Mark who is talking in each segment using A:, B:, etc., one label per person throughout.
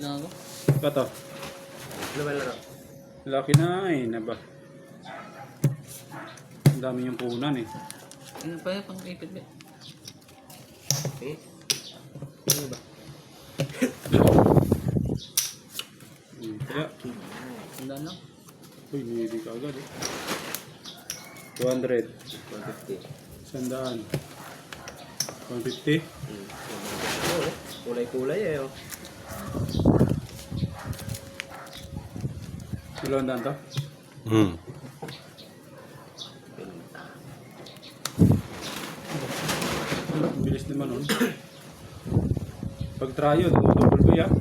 A: lang ako.
B: Kato.
C: Ano ba laro?
B: Laki na eh. Naba. Ang dami yung punan eh.
A: Ano pa yung pang-ipit ba?
C: Okay. Ano ba?
B: Kaya.
A: Tanda lang.
B: Uy, hindi ka agad eh. 200.
C: 150.
B: Sandaan. 150.
C: Oo, kulay-kulay eh. Oh.
B: Ilan daan to? Ang bilis naman nun. Pag tryo, double ko ya.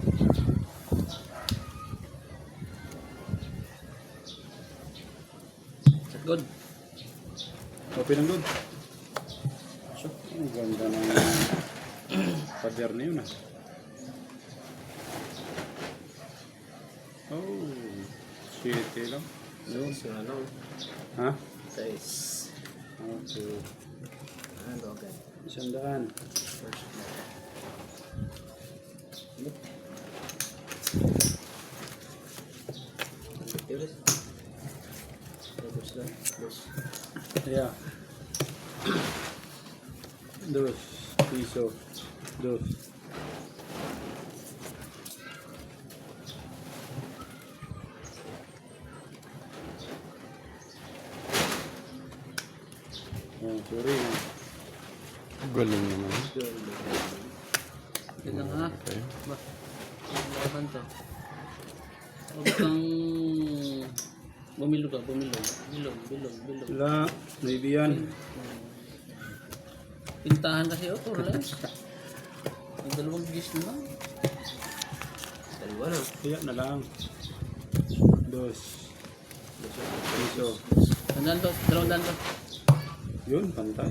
A: Good.
B: Open ang good. So, ang ganda ng pader na yun ah. Oh, shit lang.
C: Size yung ano?
B: Ha?
C: Size.
B: Okay.
C: Ano agad?
B: 100.
C: First blood. Tiris. Dos lang. Dos.
B: Yeah. 2 piso. 2. Oh, sorry.
D: Galing naman.
A: Yun lang ha.
D: Okay.
A: Ba? Laban to. Huwag kang bumilog ka, bumilog. Bilog.
B: Wala, maybe yan.
A: Pintahan kasi ako, relax. Ang dalawang gis na lang.
C: Dalawa na.
B: Kaya na lang. 2 piso.
A: Tandaan to, dalawang daan to.
B: Yun, pantay.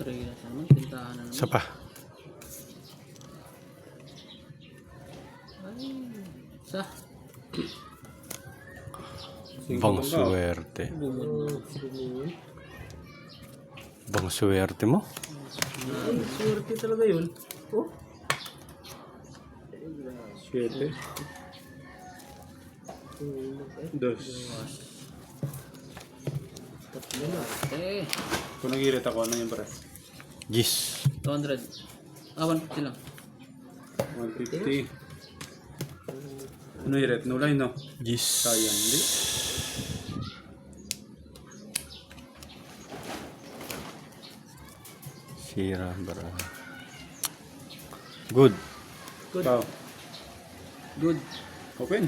A: Try na sa naman, pintahan na naman.
D: Isa pa.
A: Ay, isa.
D: Bang swerte. Bang swerte mo?
C: Swerte talaga yun. Oh.
B: 7. 2.
C: Tatlo na.
A: Eh,
B: Kung nag-irit ako, ano yung pre?
D: Gis.
A: 200. Ah, 150 lang.
B: 150. Ano iret? No line, no?
D: Gis.
B: Sayang, hindi.
D: Sira bara. Good.
A: Good.
B: Wow.
A: Good.
B: Open.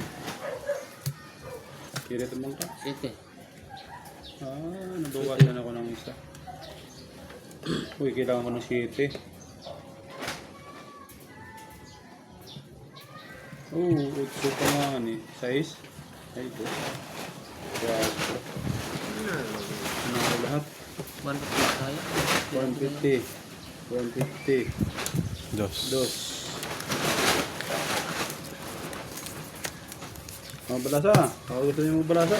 B: Iret naman ka.
A: 7.
B: Nabawasan ako ng isa. Uy, kailangan ko ng 7. Oh, 8 pa nga ni. 6. Ay, 2. 4. Ano ako lahat?
A: 150 tayo.
B: 150. 150.
D: Dos.
B: 2. Mabalasa. Ako gusto niyo mabalasa.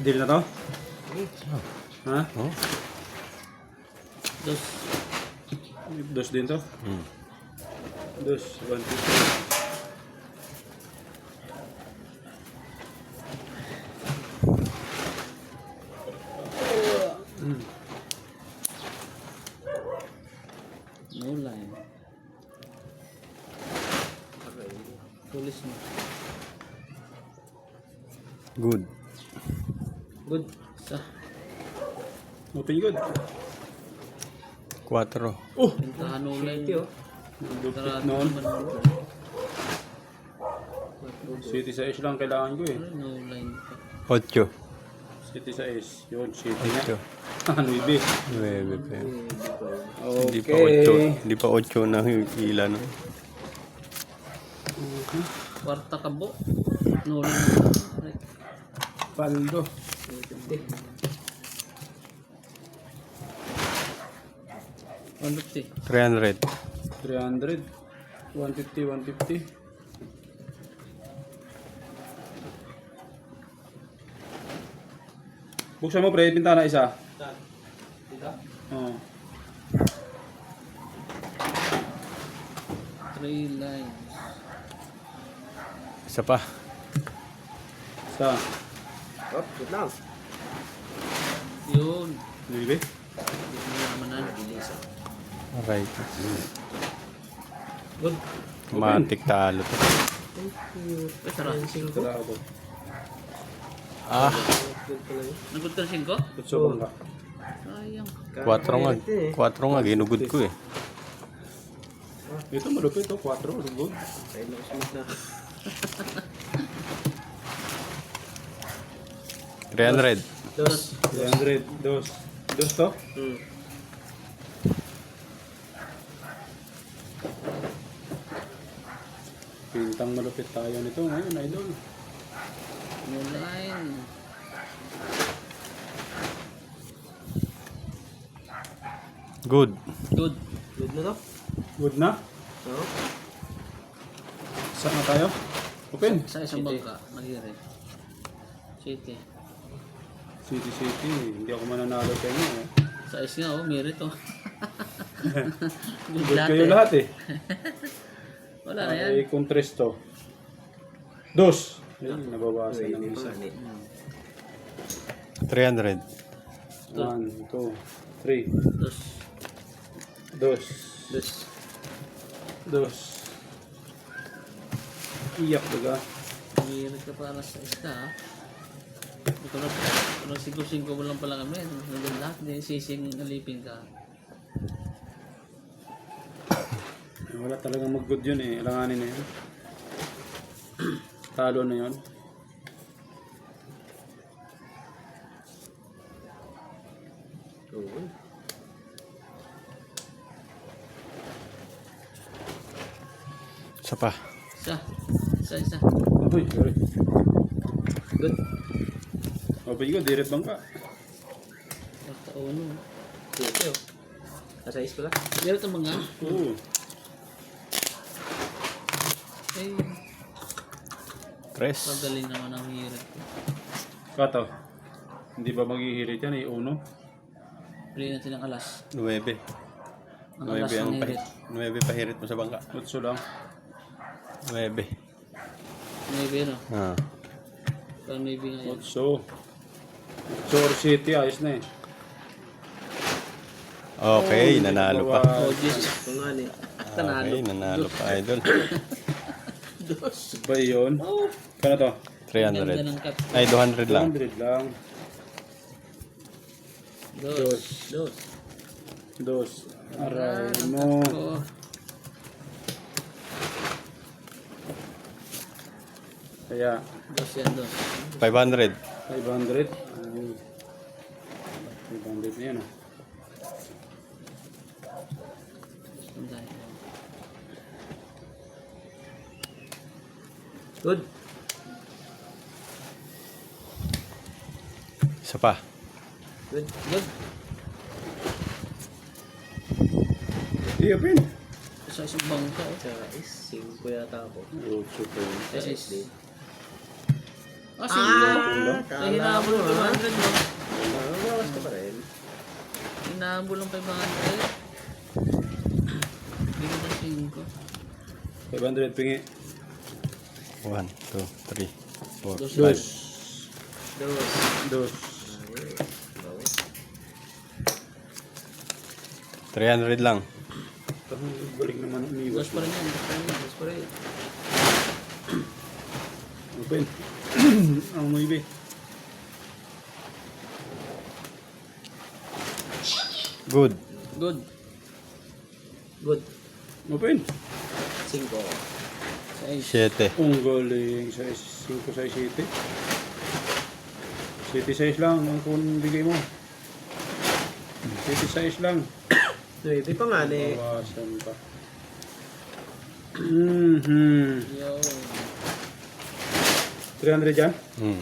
B: Deal na to? Ha?
D: Oh.
A: 2.
B: 2 din to? 2. 150.
A: No line. Tulis mo.
D: Good.
A: Good. Isa.
B: Open good.
D: 4.
A: Pintahan no line.
B: Dupit noon. City sa S lang kailangan ko eh.
A: No line.
D: 8.
B: City sa S. Yun, city nga.
D: 8.
B: Ano ibi?
D: 9 pa yun. Hindi pa
B: Okay.
D: 8. Hindi pa 8 na ilan.
A: Kwarta kabo. No line.
B: Paldo.
C: 150.
A: 150.
D: 300.
B: 300. 150, 150. Buksan mo pre, pintana isa.
C: Dito?
B: Oo.
A: 3 lines.
D: Isa pa.
B: Isa.
C: Oh, good lang.
A: Yun.
B: Libre.
A: Hindi mo naman na.
C: Bilis.
D: Alright.
A: Good.
D: Matik talo to.
C: Thank you.
A: Ay, sarap.
B: Tara ako.
D: Ah,
C: Good pala yun.
A: Nagod ka 5?
B: Tutso bangka.
A: Sayang.
D: 4 nga. 4 nga, ginugod ko eh.
B: Ito malupit to, 4, lugod.
C: Kaya na usunod na.
D: 300.
C: Dos.
B: 300, dos. Dos to?
C: Hmm.
B: Pintang malupit tayo nito ngayon, idol.
A: New line.
D: Good.
A: Good.
C: Good na to?
B: Good na?
C: Oo.
B: Saan na tayo? Open.
A: Sa isang
C: City.
A: bangka. Nag-irit. City.
B: City. Hindi ako mananalo sa inyo. Eh.
A: Sa is nga, oh. Merit, oh. Good
B: Good
A: lahat,
B: kayo
A: eh.
B: lahat eh.
A: Wala na yan.
B: Ay, kontres to. Dos. Ay, nabawasan ng
C: Pwede
B: isa.
C: pa ni.
D: 300.
B: 1, 2, 3.
A: Dos.
B: Dos.
C: Dos.
B: Dos. Iyak baga.
A: Merit ka para sa is ka, ha. Kung siguro mo lang pala kami. Nandun lahat. Hindi sising alipin ka.
B: Wala talagang mag-good yun eh. Alanganin na yun. Talo na yun.
C: Oo.
D: Isa pa.
A: Isa.
B: Uy, sorry.
C: Good.
B: Open ko, direct bangka.
A: Basta uno.
C: Dito oh. Nasa is pala.
A: Merit ang mga.
B: Oo.
A: Eh,
D: Tres.
A: pagaling naman ang hirit.
B: Kato. Hindi ba maghihirit yan eh? Uno.
A: Play natin ang alas.
D: 9.
A: Ang alas
D: 9 ang
A: ng hirit.
D: 9 pahirit mo sa bangka.
B: Utso lang.
D: 9.
A: Maybe, no?
D: Ah.
A: Parang maybe nga yan.
B: Utso. Utso or City, ayos na eh.
D: Okay, nanalo pa.
A: Oh, Jesus.
C: Kung nga ni.
D: Okay, nanalo pa, idol.
B: Ba yun? Kano to?
A: Ganda
D: 300.
A: ng cut.
D: Ay, 200 lang.
B: 100 lang.
A: Dos.
C: Dos.
B: Dos. Aray mo.
A: Oh.
B: Kaya,
A: Dos yan, dos.
D: 500.
B: 500. Ay, 500 na yan ah.
A: Sandali.
C: Good.
D: Isa pa.
C: Good.
A: Good.
B: Iya, Pin.
A: Sa isang bangka, oh.
C: Sa is. 5 yata ako.
B: Utso po.
A: Sa
C: Sa
A: is.
C: is.
A: Ah, sige.
C: Kala
A: Hinahabol
C: mo,
A: ng
C: ha?
A: 500, no?
C: Bawas ka pa rin.
A: Hinahabol ng 500. Bigyan ng 5.
B: 500 pingi.
D: 1, 2, 3, 4,
A: Dos.
D: 5.
C: Dos.
B: Dos.
C: Ay, bawas.
D: 300 lang.
B: Balik naman ang iwas.
A: Dos pa rin yan. Dos pa rin yan. Dos pa rin.
B: Open. Ang maybe.
D: Good.
A: Good.
C: Good.
B: Open.
C: 5.
A: Sa is.
D: 7.
B: Ang galing. 5, 6, 7. 7, 6 lang ang kung bigay mo. 7, 6 lang.
C: 9 pa nga ni.
B: Bawasan pa.
A: Yo.
B: 300 yan?
D: Hmm.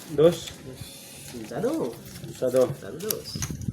B: Dos.
C: Sado.
B: Isa do.
C: Sado dos.